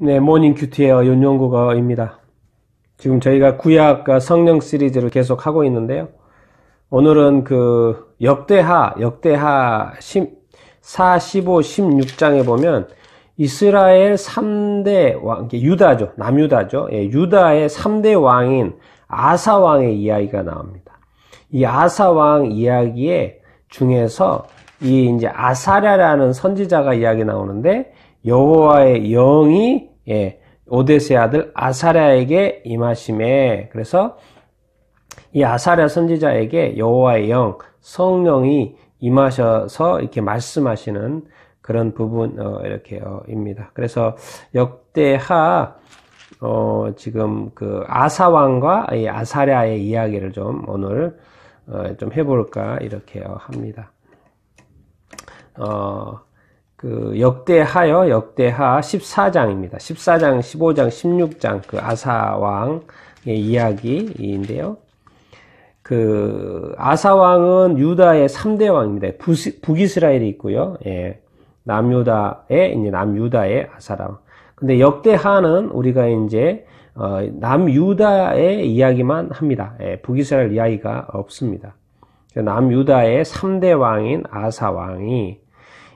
네, 모닝 큐티의 윤용국어입니다. 지금 저희가 구약 성령 시리즈를 계속 하고 있는데요. 오늘은 그 역대하 14, 15, 16장에 보면 이스라엘 3대 왕, 유다죠. 남유다죠. 예, 유다의 3대 왕인 아사 왕의 이야기가 나옵니다. 이 아사 왕 이야기에 중에서 이 이제 아사랴라는 선지자가 이야기 나오는데 여호와의 영이 오데스의 아들 아사랴에게 임하심에, 그래서 이 아사랴 선지자에게 여호와의 영, 성령이 임하셔서 이렇게 말씀하시는 그런 부분 입니다. 그래서 역대하 지금 그 아사 왕과 이 아사랴의 이야기를 좀 오늘 좀 해볼까 이렇게 합니다. 그 역대하 14장입니다. 14장, 15장, 16장 그 아사 왕의 이야기인데요. 그 아사 왕은 유다의 3대 왕입니다. 북이스라엘이 있고요. 예. 남유다의 아사라. 근데 역대하는 우리가 이제 남유다의 이야기만 합니다. 예. 북이스라엘 이야기가 없습니다. 남유다의 3대 왕인 아사 왕이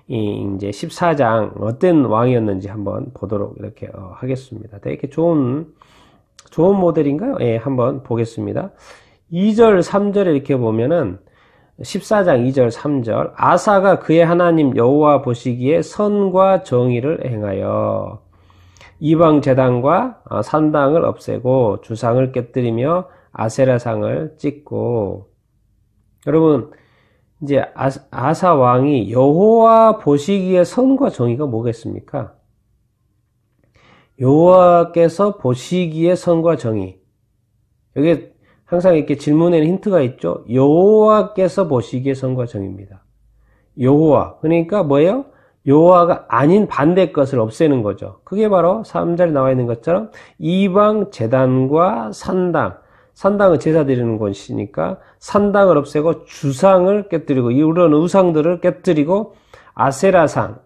이제 14장 어떤 왕이었는지 한번 보도록 이렇게 하겠습니다. 되게 좋은 모델인가요? 예, 한번 보겠습니다. 2절, 3절에 이렇게 보면은 14장 2절, 3절 아사가 그의 하나님 여호와 보시기에 선과 정의를 행하여 이방 제단과 산당을 없애고 주상을 깨뜨리며 아세라상을 찍고. 여러분, 이제 아사 왕이 여호와 보시기에 선과 정의가 뭐겠습니까? 여호와께서 보시기에 선과 정의. 여기 항상 이렇게 질문에는 힌트가 있죠. 여호와께서 보시기에 선과 정의입니다. 여호와. 그러니까 뭐예요? 여호와가 아닌 반대 것을 없애는 거죠. 그게 바로 3절에 나와 있는 것처럼 이방 제단과 산당은 제사 드리는 곳이니까 산당을 없애고 주상을 깨뜨리고 이런 우상들을 깨뜨리고 아세라상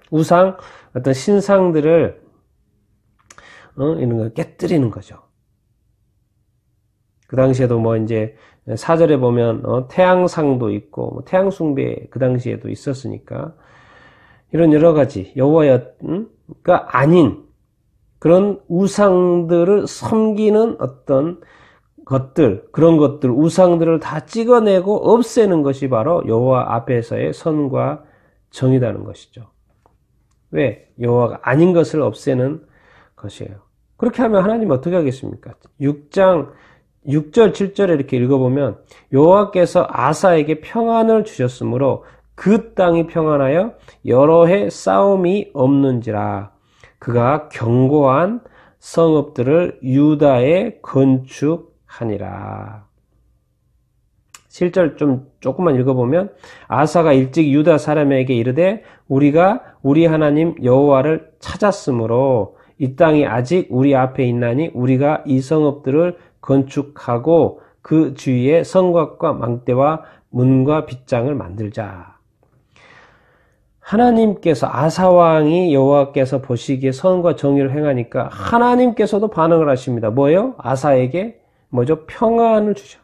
우상 어떤 신상들을 이런 걸 깨뜨리는 거죠. 그 당시에도 뭐 이제 4절에 보면 태양상도 있고 뭐 태양숭배 그 당시에도 있었으니까 이런 여러 가지 여호와가 아닌 그런 우상들을 섬기는 어떤 그런 것들, 우상들을 다 찍어내고 없애는 것이 바로 여호와 앞에서의 선과 정의라는 것이죠. 왜? 여호와가 아닌 것을 없애는 것이에요. 그렇게 하면 하나님 어떻게 하겠습니까? 6장 6절, 7절에 이렇게 읽어보면 여호와께서 아사에게 평안을 주셨으므로 그 땅이 평안하여 여러 해 싸움이 없는지라 그가 견고한 성읍들을 유다에 건축하니라. 7절 조금만 읽어보면 아사가 일찍 유다 사람에게 이르되 우리가 우리 하나님 여호와를 찾았으므로 이 땅이 아직 우리 앞에 있나니 우리가 이 성읍들을 건축하고 그 주위에 성곽과 망대와 문과 빗장을 만들자. 하나님께서 아사왕이 여호와께서 보시기에 선과 정의를 행하니까 하나님께서도 반응을 하십니다. 뭐예요? 아사에게 뭐죠? 평안을 주셔.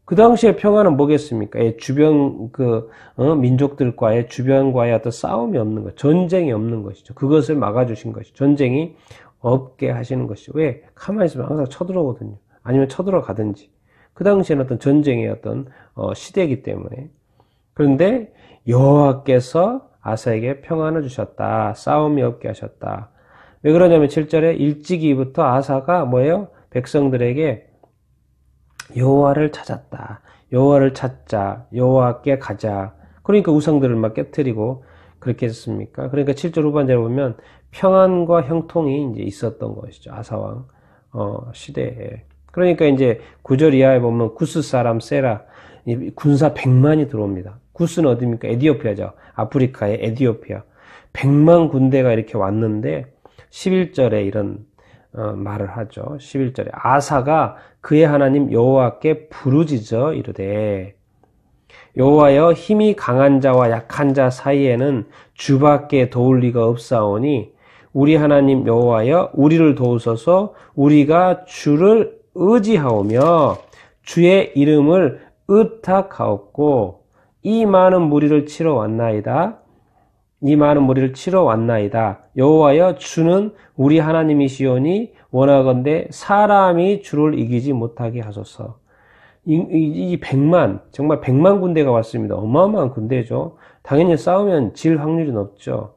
그 당시에 평안은 뭐겠습니까? 주변 민족들과의 주변과의 어떤 싸움이 없는 것, 전쟁이 없는 것이죠. 그것을 막아주신 것이죠. 전쟁이 없게 하시는 것이죠. 왜? 가만히 있으면 항상 쳐들어오거든요. 아니면 쳐들어가든지. 그 당시에는 어떤 전쟁의 어떤 시대이기 때문에. 그런데 여호와께서 아사에게 평안을 주셨다. 싸움이 없게 하셨다. 왜 그러냐면 7절에 일찍이부터 아사가 뭐예요? 백성들에게 여호와를 찾았다. 여호와를 찾자. 여호와께 가자. 그러니까 우상들을 막 깨뜨리고 그렇게 했습니까? 그러니까 7절 후반절에 보면 평안과 형통이 이제 있었던 것이죠. 아사왕 시대에. 그러니까 이제 9절 이하에 보면 구스 사람 세라 군사 100만이 들어옵니다. 구스는 어디입니까? 에디오피아죠. 아프리카의 에디오피아. 100만 군대가 이렇게 왔는데 11절에 이런 말을 하죠. 11절에 아사가 그의 하나님 여호와께 부르짖어 이르되 여호와여 힘이 강한 자와 약한 자 사이에는 주밖에 도울 리가 없사오니 우리 하나님 여호와여 우리를 도우소서. 우리가 주를 의지하오며 주의 이름을 의탁하옵고 이 많은 무리를 치러 왔나이다. 이 많은 무리를 치러 왔나이다. 여호와여 주는 우리 하나님이시오니 원하건대 사람이 주를 이기지 못하게 하소서. 이 100만, 정말 100만 군대가 왔습니다. 어마어마한 군대죠. 당연히 싸우면 질 확률이 높죠.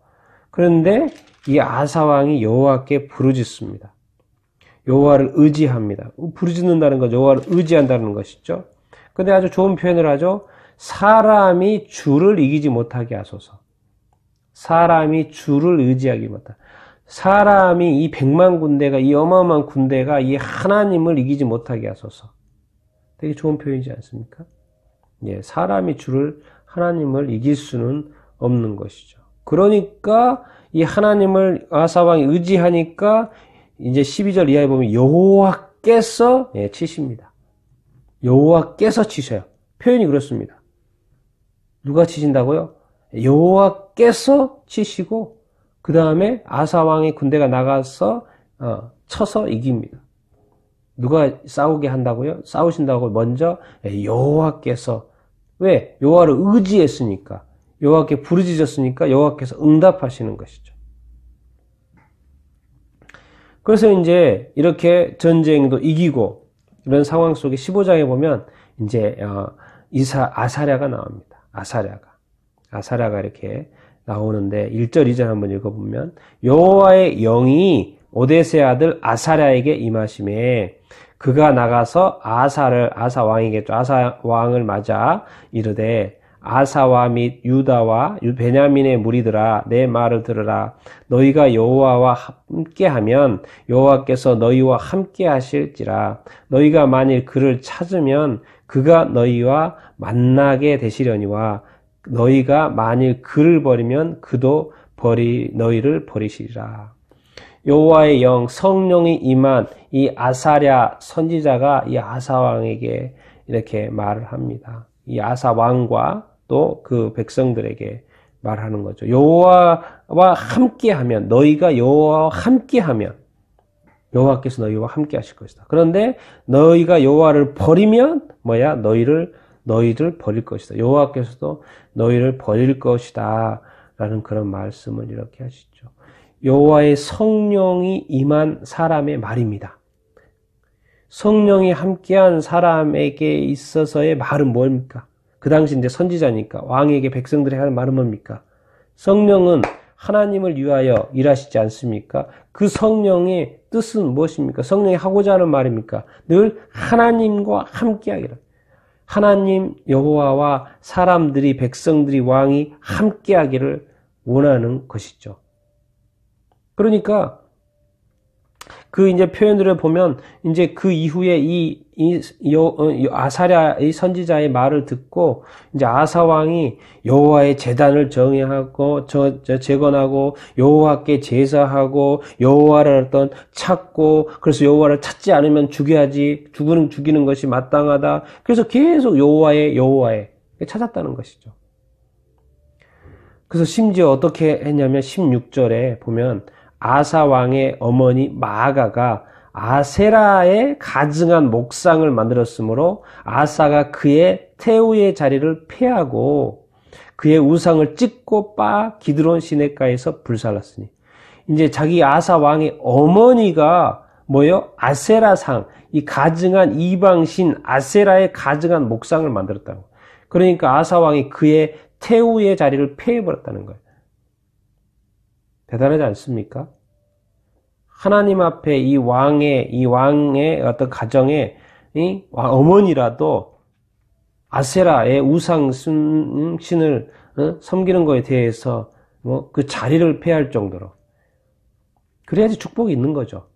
그런데 이 아사왕이 여호와께 부르짖습니다. 여호와를 의지합니다. 부르짖는다는 건 여호와를 의지한다는 것이죠. 근데 아주 좋은 표현을 하죠. 사람이 주를 이기지 못하게 하소서. 사람이 주를 의지하기 못하게. 사람이 이 100만 군대가, 이 어마어마한 군대가 이 하나님을 이기지 못하게 하소서. 되게 좋은 표현이지 않습니까? 예, 사람이 주를, 하나님을 이길 수는 없는 것이죠. 그러니까 이 하나님을 아사왕이 의지하니까 이제 12절 이하에 보면 여호와께서 치십니다. 여호와께서 치셔요. 표현이 그렇습니다. 누가 치신다고요? 여호와께서 치시고 그 다음에 아사왕의 군대가 나가서 쳐서 이깁니다. 누가 싸우게 한다고요? 싸우신다고 먼저 여호와께서. 왜? 여호와를 의지했으니까. 여호와께 부르짖었으니까 여호와께서 응답하시는 것이죠. 그래서 이제 이렇게 전쟁도 이기고 이런 상황 속에 15장에 보면 이제 아사랴가 나옵니다. 아사랴가 이렇게 나오는데 1절 2절 한번 읽어보면 여호와의 영이 오데세 아들 아사랴에게 임하심에 그가 나가서 아사 왕을 맞아 이르되 아사와 및 유다와 베냐민의 무리들아 내 말을 들으라. 너희가 여호와와 함께하면 여호와께서 너희와 함께하실지라. 너희가 만일 그를 찾으면 그가 너희와 만나게 되시려니와 너희가 만일 그를 버리면 그도 너희를 버리시리라. 여호와의 영 성령이 임한 이 아사랴 선지자가 이 아사왕에게 이렇게 말을 합니다. 이 아사왕과 또 그 백성들에게 말하는 거죠. 여호와와 함께하면, 너희가 여호와와 함께하면 여호와께서 너희와 함께 하실 것이다. 그런데 너희가 여호와를 버리면 너희를 버릴 것이다. 여호와께서도 너희를 버릴 것이다. 라는 그런 말씀을 이렇게 하시죠. 여호와의 성령이 임한 사람의 말입니다. 성령이 함께한 사람에게 있어서의 말은 뭡니까? 그 당시 이제 선지자니까 왕에게 백성들이 하는 말은 뭡니까? 성령은 하나님을 위하여 일하시지 않습니까? 그 성령의 뜻은 무엇입니까? 성령이 하고자 하는 말입니까? 늘 하나님과 함께하기를. 하나님 여호와와 사람들이, 백성들이, 왕이 함께하기를 원하는 것이죠. 그러니까 그 이제 표현들을 보면 이제 그 이후에 아사랴 이 선지자의 말을 듣고 이제 아사 왕이 여호와의 제단을 정예하고 재건하고 여호와께 제사하고 여호와를 찾고, 그래서 여호와를 찾지 않으면 죽여야지, 죽이는 것이 마땅하다. 그래서 계속 여호와의 찾았다는 것이죠. 그래서 심지어 어떻게 했냐면 16절에 보면 아사 왕의 어머니 마아가가 아세라의 가증한 목상을 만들었으므로 아사가 그의 태우의 자리를 폐하고 그의 우상을 찢고 빻아 기드론 시냇가에서 불살랐으니, 이제 자기 아사 왕의 어머니가 아세라상, 이 가증한 이방신 아세라의 가증한 목상을 만들었다고. 그러니까 아사 왕이 그의 태우의 자리를 폐해버렸다는 거예요. 대단하지 않습니까? 하나님 앞에 이 왕의 어떤 가정에 어머니라도 아세라의 우상 신을 섬기는 것에 대해서 그 자리를 폐할 정도로, 그래야지 축복이 있는 거죠.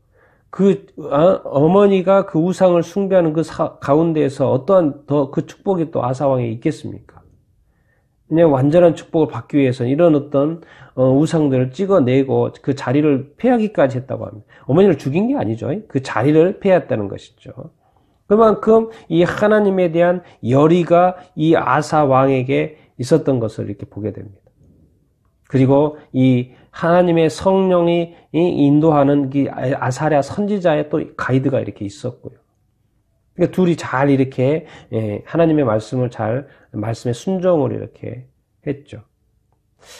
어머니가 그 우상을 숭배하는 그 가운데에서 어떠한 더 그 축복이 또 아사왕에 있겠습니까? 그냥 완전한 축복을 받기 위해서는 이런 어떤 우상들을 찍어내고 그 자리를 폐하기까지 했다고 합니다. 어머니를 죽인 게 아니죠. 그 자리를 폐했다는 것이죠. 그만큼 이 하나님에 대한 열의가 이 아사 왕에게 있었던 것을 이렇게 보게 됩니다. 그리고 이 하나님의 성령이 인도하는 그 아사랴 선지자의 또 가이드가 이렇게 있었고요. 그러니까 둘이 잘 이렇게 하나님의 말씀을 말씀에 순종을 이렇게 했죠.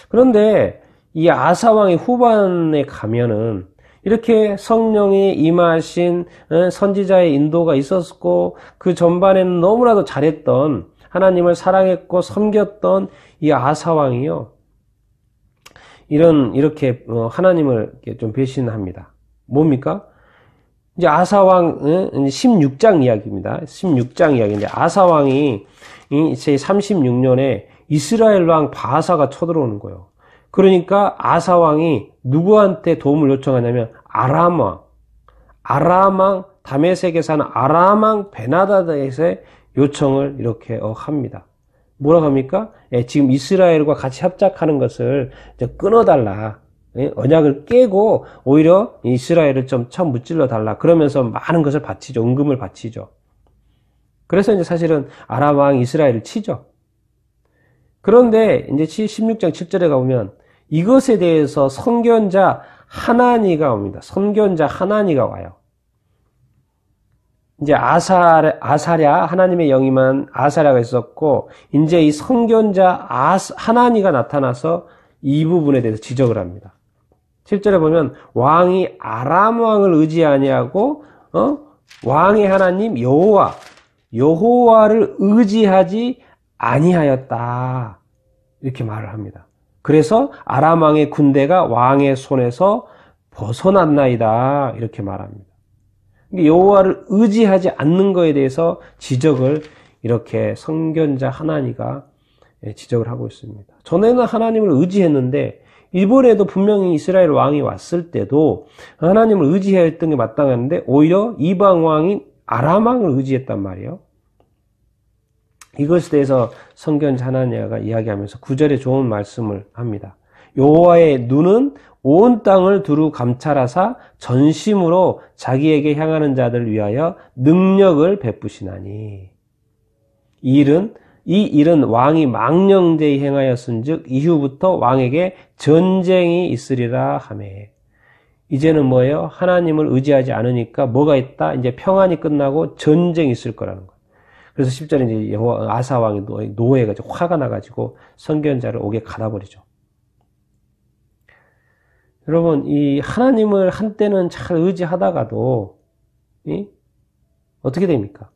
그런데 이 아사 왕의 후반에 가면은 이렇게 성령이 임하신 선지자의 인도가 있었고 그 전반에는 너무나도 잘했던 하나님을 사랑했고 섬겼던 이 아사 왕이요. 이렇게 하나님을 좀 배신합니다. 뭡니까? 이제 아사 왕 16장 이야기입니다. 16장 이야기인데 아사 왕이 제 36년에 이스라엘 왕 바하사가 쳐들어오는 거예요. 그러니까 아사 왕이 누구한테 도움을 요청하냐면 아람 왕 다메섹에 사는 아람 왕 베나다드에게 요청을 이렇게 합니다. 뭐라고 합니까? 지금 이스라엘과 같이 합작하는 것을 이제 끊어달라. 언약을 깨고 오히려 이스라엘을 좀 쳐 무찔러 달라. 그러면서 많은 것을 바치죠. 은금을 바치죠. 그래서 이제 사실은 아람 왕 이스라엘을 치죠. 그런데 이제 16장 7절에 가보면 이것에 대해서 선견자 하나니가 옵니다. 선견자 하나니가 와요. 이제 아사랴 하나님의 영이만 아사랴가 있었고 이제 이 선견자 하나니가 나타나서 이 부분에 대해서 지적을 합니다. 7절에 보면 왕이 아람 왕을 의지 아니하고 왕의 하나님 여호와를 의지하지 아니하였다. 이렇게 말을 합니다. 그래서 아람 왕의 군대가 왕의 손에서 벗어났나이다. 이렇게 말합니다. 여호와를 의지하지 않는 것에 대해서 지적을 이렇게 선견자 하나니가 지적을 하고 있습니다. 전에는 하나님을 의지했는데 이번에도 분명히 이스라엘 왕이 왔을 때도 하나님을 의지해야 했던 게 마땅한데 오히려 이방 왕인 아람 왕을 의지했단 말이에요. 이것에 대해서 선견자 하나니가 이야기하면서 9절에 좋은 말씀을 합니다. 여호와의 눈은 온 땅을 두루 감찰하사 전심으로 자기에게 향하는 자들을 위하여 능력을 베푸시나니 이 일은 왕이 망령되이 행하였은즉 이후부터 왕에게 전쟁이 있으리라 하매. 이제는 뭐예요? 하나님을 의지하지 않으니까 뭐가 있다? 이제 평안이 끝나고 전쟁이 있을 거라는 거예요. 그래서 10절에 이제 아사 왕이 노예가지고 화가 나가지고 선견자를 옥에 가다버리죠. 여러분, 이 하나님을 한때는 잘 의지하다가도 어떻게 됩니까?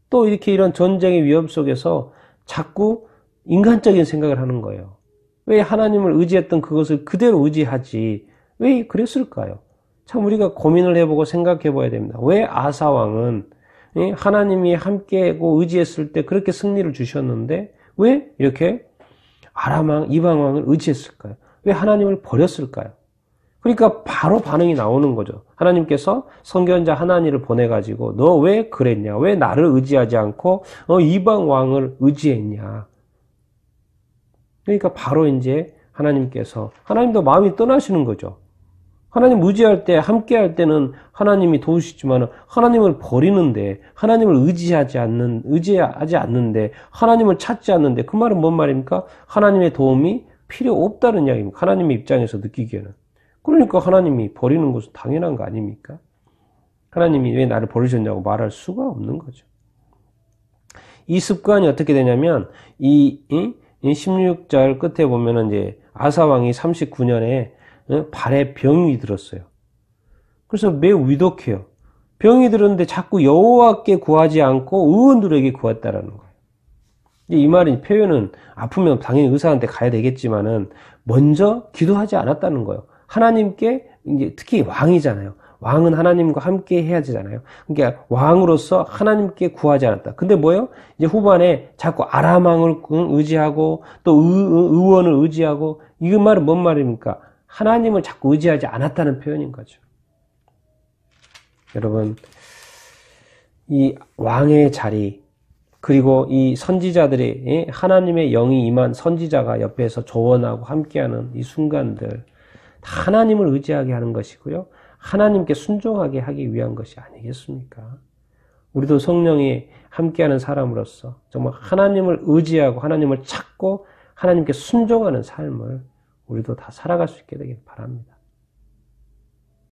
또 이렇게 이런 전쟁의 위험 속에서 자꾸 인간적인 생각을 하는 거예요. 왜 하나님을 의지했던 그것을 그대로 의지하지? 왜 그랬을까요? 참 우리가 고민을 해보고 생각해 봐야 됩니다. 왜 아사 왕은 하나님이 함께하고 의지했을 때 그렇게 승리를 주셨는데 왜 이렇게 아람 왕, 이방 왕을 의지했을까요? 왜 하나님을 버렸을까요? 그러니까 바로 반응이 나오는 거죠. 하나님께서 선견자 하나니를 보내가지고 너 왜 그랬냐? 왜 나를 의지하지 않고 이방 왕을 의지했냐? 그러니까 바로 이제 하나님도 마음이 떠나시는 거죠. 하나님 의지할 때, 함께 할 때는 하나님이 도우시지만 하나님을 버리는데, 하나님을 의지하지 않는데, 하나님을 찾지 않는데, 그 말은 뭔 말입니까? 하나님의 도움이 필요 없다는 이야기입니다. 하나님의 입장에서 느끼기에는. 그러니까 하나님이 버리는 것은 당연한 거 아닙니까? 하나님이 왜 나를 버리셨냐고 말할 수가 없는 거죠. 이 습관이 어떻게 되냐면, 이 16절 끝에 보면은 이제 아사왕이 39년에 발에 병이 들었어요. 그래서 매우 위독해요. 병이 들었는데 자꾸 여호와께 구하지 않고 의원들에게 구했다라는 거예요. 이 말은 표현은 아프면 당연히 의사한테 가야 되겠지만은 먼저 기도하지 않았다는 거예요. 하나님께 이제 특히 왕이잖아요. 왕은 하나님과 함께 해야 되잖아요. 그러니까 왕으로서 하나님께 구하지 않았다. 근데 뭐예요? 이제 후반에 자꾸 아람 왕을 의지하고 또 의원을 의지하고 이 말은 뭔 말입니까? 하나님을 자꾸 의지하지 않았다는 표현인 거죠. 여러분, 이 왕의 자리 그리고 이 선지자들이 하나님의 영이 임한 선지자가 옆에서 조언하고 함께하는 이 순간들 다 하나님을 의지하게 하는 것이고요. 하나님께 순종하게 하기 위한 것이 아니겠습니까? 우리도 성령이 함께하는 사람으로서 정말 하나님을 의지하고 하나님을 찾고 하나님께 순종하는 삶을 우리도 다 살아갈 수 있게 되길 바랍니다.